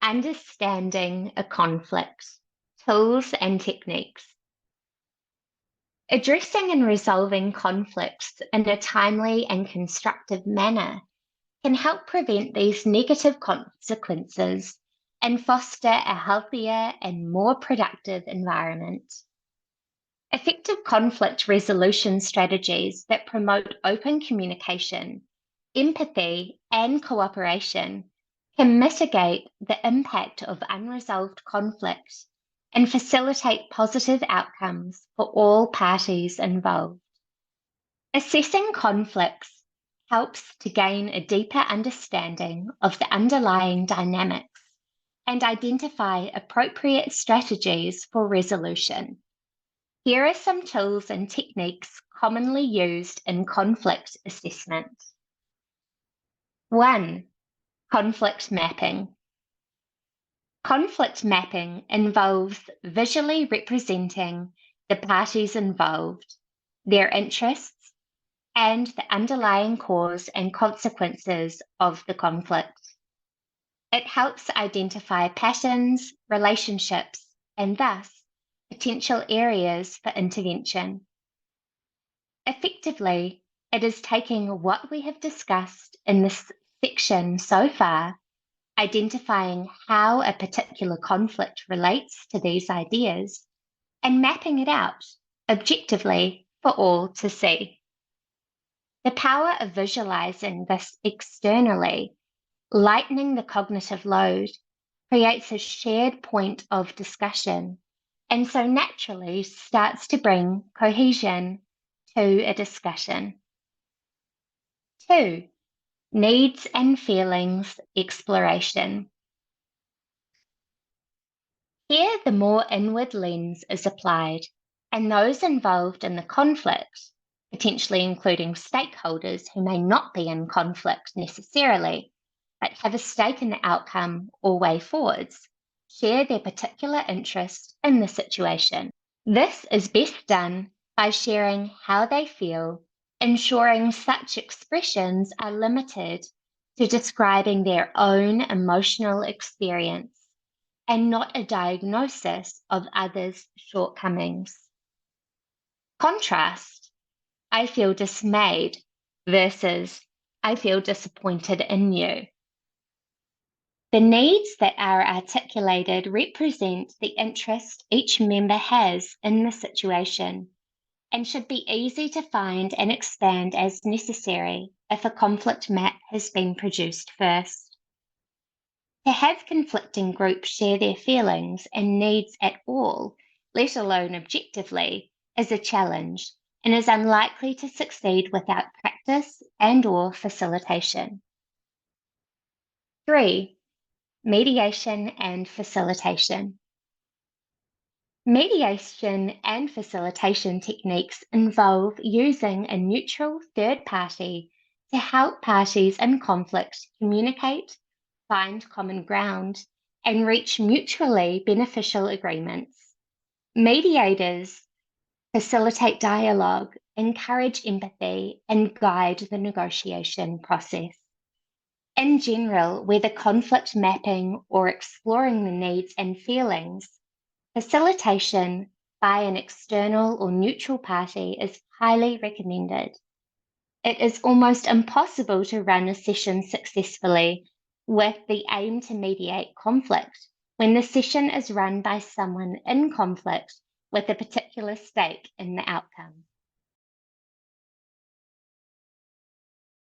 Understanding a conflict, tools and techniques. Addressing and resolving conflicts in a timely and constructive manner can help prevent these negative consequences and foster a healthier and more productive environment. Effective conflict resolution strategies that promote open communication, empathy, and cooperation can mitigate the impact of unresolved conflict and facilitate positive outcomes for all parties involved. Assessing conflicts helps to gain a deeper understanding of the underlying dynamics and identify appropriate strategies for resolution. Here are some tools and techniques commonly used in conflict assessment. 1. Conflict mapping. Conflict mapping involves visually representing the parties involved, their interests, and the underlying cause and consequences of the conflict. It helps identify patterns, relationships, and thus potential areas for intervention. Effectively, it is taking what we have discussed in this section so far, identifying how a particular conflict relates to these ideas, and mapping it out objectively for all to see. The power of visualizing this externally, lightening the cognitive load, creates a shared point of discussion, and so naturally starts to bring cohesion to a discussion. 2. Needs and feelings exploration. Here, the more inward lens is applied, and those involved in the conflict, potentially including stakeholders who may not be in conflict necessarily, but have a stake in the outcome or way forwards, share their particular interest in the situation. This is best done by sharing how they feel, ensuring such expressions are limited to describing their own emotional experience and not a diagnosis of others' shortcomings. Contrast, I feel dismayed versus I feel disappointed in you. The needs that are articulated represent the interest each member has in the situation and should be easy to find and expand as necessary if a conflict map has been produced first. To have conflicting groups share their feelings and needs at all, let alone objectively, is a challenge and is unlikely to succeed without practice and/or facilitation. 3. Mediation and facilitation. Mediation and facilitation techniques involve using a neutral third party to help parties in conflict communicate, find common ground, and reach mutually beneficial agreements. Mediators facilitate dialogue, encourage empathy, and guide the negotiation process. In general, whether conflict mapping or exploring the needs and feelings, facilitation by an external or neutral party is highly recommended. It is almost impossible to run a session successfully with the aim to mediate conflict when the session is run by someone in conflict with a particular stake in the outcome.